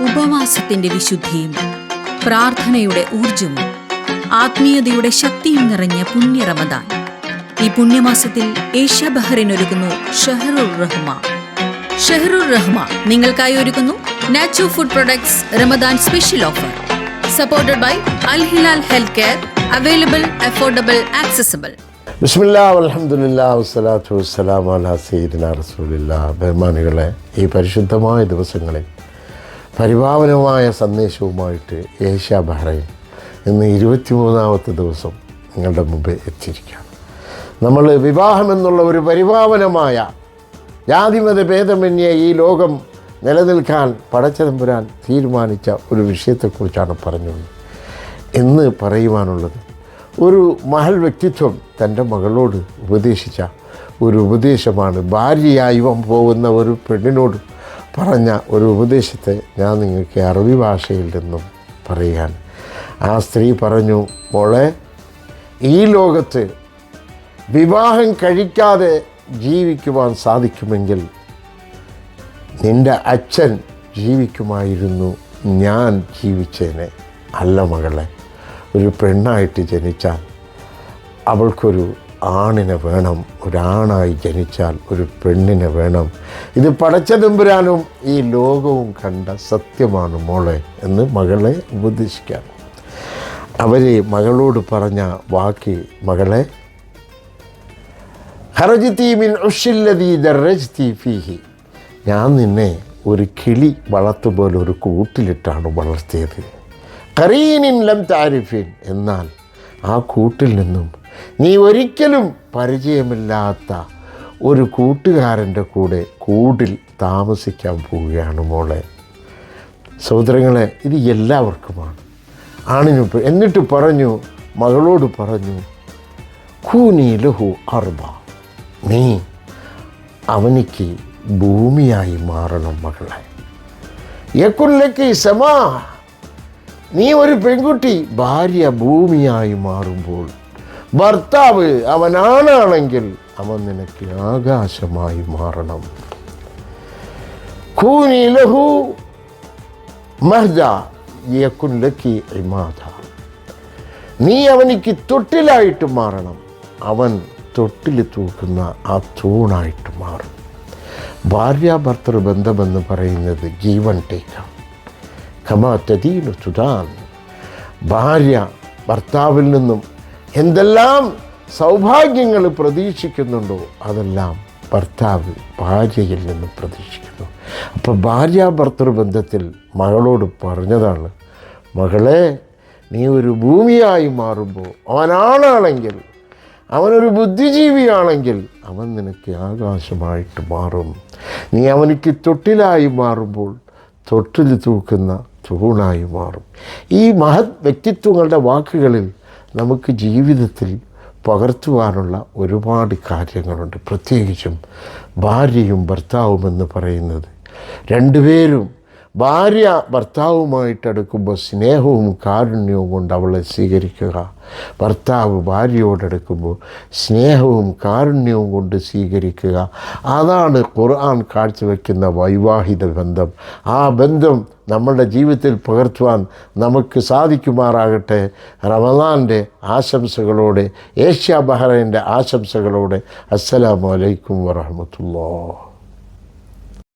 ഉപവാസത്തിന്റെ വിശുദ്ധിയും പ്രാർത്ഥനയുടെ ഊർജവും ആത്മീയതയുടെ ശക്തിയും നിറഞ്ഞ പുണ്യ റമദാൻ. ഈ പുണ്യമാസത്തിൽ ഏഷ്യ ബഹ്റൈൻ ഒരുക്കുന്നു ഷഹറുർ റഹ്മ. ഷഹറുർ റഹ്മ നിങ്ങൾക്കായി ഒരുക്കുന്നു nacho food products Ramadan special offer. Supported by Al Hilal health care. Available, affordable, accessible. ബിസ്മില്ലാഹ് വൽഹംദുലില്ലാഹ് വസ്സലാത്തു വസ്സലാമു അലാ സയ്യിദിനാ റസൂലില്ലാഹ്. ബഹുമാനികളെ, ഈ പരിശുദ്ധമായ ദിവസങ്ങളിൽ പരിപാവനമായ സന്ദേശവുമായിട്ട് ഏഷ്യ ബഹ്റൈൻ ഇന്ന് 23ാമത്തെ ദിവസം നിങ്ങളുടെ മുമ്പേ എത്തിയിരിക്കുകയാണ്. നമ്മൾ വിവാഹം എന്നുള്ള ഒരു പരിപാവനമായ ജാതിമത ഭേദമന്യേ ഈ ലോകം നിലനിൽക്കാൻ പടച്ചതമ്പുരാൻ തീരുമാനിച്ച ഒരു വിഷയത്തെക്കുറിച്ചാണ് പറഞ്ഞത്. ഇന്ന് പറയുവാനുള്ളത് ഒരു മഹൽ വ്യക്തിത്വം തൻ്റെ മകളോട് ഉപദേശിച്ച ഒരു ഉപദേശമാണ്. ഭാര്യയായി പോകുന്ന ഒരു പെണ്ണിനോട് പറഞ്ഞ ഒരു ഉപദേശത്തെ ഞാൻ നിങ്ങൾക്ക് അറബി ഭാഷയിൽ നിന്നും പറയാൻ. ആ സ്ത്രീ പറഞ്ഞു, മോളെ, ഈ ലോകത്ത് വിവാഹം കഴിക്കാതെ ജീവിക്കുവാൻ സാധിക്കുമെങ്കിൽ നിൻ്റെ അച്ഛൻ ജീവിക്കുമായിരുന്നു, ഞാൻ ജീവിച്ചേനെ. അല്ല മകളെ, ഒരു പെണ്ണായിട്ട് ജനിച്ചാൽ അവൾക്കൊരു ആണിനെ വേണം, ഒരാണായി ജനിച്ചാൽ ഒരു പെണ്ണിനെ വേണം. ഇത് പടച്ചതമ്പുരാനും ഈ ലോകവും കണ്ട സത്യമാണ് മോളെ എന്ന് മകളെ ഉപദേശിക്കാം. അവർ മകളോട് പറഞ്ഞ വാക്ക്, മകളെ, ഖറജ്തി മിൻ ഉശ്ശില്ലദീ ദറജ്തി ഫീഹി, ഞാൻ നിന്നെ ഒരു കിളി വളർത്തുപോലെ ഒരു കൂട്ടിലിട്ടാണ് വളർത്തിയത്. ഖറീനിൻ ലം താരിഫീൻ, എന്നാൽ ആ കൂട്ടിൽ നിന്നും നീ ഒരിക്കലും പരിചയമില്ലാത്ത ഒരു കൂട്ടുകാരൻ്റെ കൂടെ കൂടിൽ താമസിക്കാൻ പോവുകയാണ് മോളെ. സഹോദരങ്ങളെ, ഇത് എല്ലാവർക്കുമാണ്, ആണിനും. എന്നിട്ട് പറഞ്ഞു, മകളോട് പറഞ്ഞു, ഖൂനി ലഹു അർബ, നീ അവനിക്ക് ഭൂമിയായി മാറണം മകളെ. യകുല്ലക്കി സമാ, നീ ഒരു പെൺകുട്ടി ഭാര്യ ഭൂമിയായി മാറുമ്പോൾ ഭർത്താവ് അവനാണെങ്കിൽ അവൻ നിനക്ക് ആകാശമായി മാറണം. ഖൂനി ലഹു മഹ്ജ യകുല്ലക്കി ഇമാദ, നീ അവനിക്ക് തൊട്ടിലായിട്ട് മാറണം, അവൻ തൊട്ടിൽ തൂക്കുന്ന ആ തൂണായിട്ട് മാറും. ഭാര്യ ഭർത്തൃ ബന്ധമെന്ന് പറയുന്നത് ജീവൻ ടേക്കാം. കമാ തദീനു തുദാൻ, ഭാര്യ ഭർത്താവിൽ നിന്നും എന്തെല്ലാം സൗഭാഗ്യങ്ങൾ പ്രതീക്ഷിക്കുന്നുണ്ടോ അതെല്ലാം ഭർത്താവ് ഭാര്യയിൽ നിന്നും പ്രതീക്ഷിക്കുന്നു. അപ്പോൾ ഭാര്യ ഭർത്തൃ ബന്ധത്തിൽ മകളോട് പറഞ്ഞതാണ്, മകളെ, നീ ഒരു ഭൂമിയായി മാറുമ്പോൾ അവനാണെങ്കിൽ, അവനൊരു ബുദ്ധിജീവിയാണെങ്കിൽ അവൻ നിനക്ക് ആകാശമായിട്ട് മാറും. നീ അവനിക്ക് തൊട്ടിലായി മാറുമ്പോൾ തൊട്ടിൽ തൂക്കുന്ന തൂണായി മാറും. ഈ മഹത് വ്യക്തിത്വങ്ങളുടെ വാക്കുകളിൽ നമുക്ക് ജീവിതത്തിൽ പകർത്തുവാനുള്ള ഒരുപാട് കാര്യങ്ങളുണ്ട്. പ്രത്യേകിച്ചും ഭാര്യയും ഭർത്താവുമെന്ന് പറയുന്നത്, രണ്ടുപേരും ഭാര്യ ഭർത്താവുമായിട്ടെടുക്കുമ്പോൾ സ്നേഹവും കാരുണ്യവും കൊണ്ട് അവളെ സ്വീകരിക്കുക, ഭർത്താവ് ഭാര്യയോടെടുക്കുമ്പോൾ സ്നേഹവും കാരുണ്യവും കൊണ്ട് സ്വീകരിക്കുക. അതാണ് ഖുർആൻ കാഴ്ചവെക്കുന്ന വൈവാഹിക ബന്ധം. ആ ബന്ധം നമ്മുടെ ജീവിതത്തിൽ പകർത്തുവാൻ നമുക്ക് സാധിക്കുമാറാകട്ടെ. റമദാൻ്റെ ആശംസകളോടെ, ഏഷ്യ ബഹ്റൈൻ്റെ ആശംസകളോടെ, അസ്സലാമു അലൈക്കും വറഹ്മത്തുള്ളാഹി.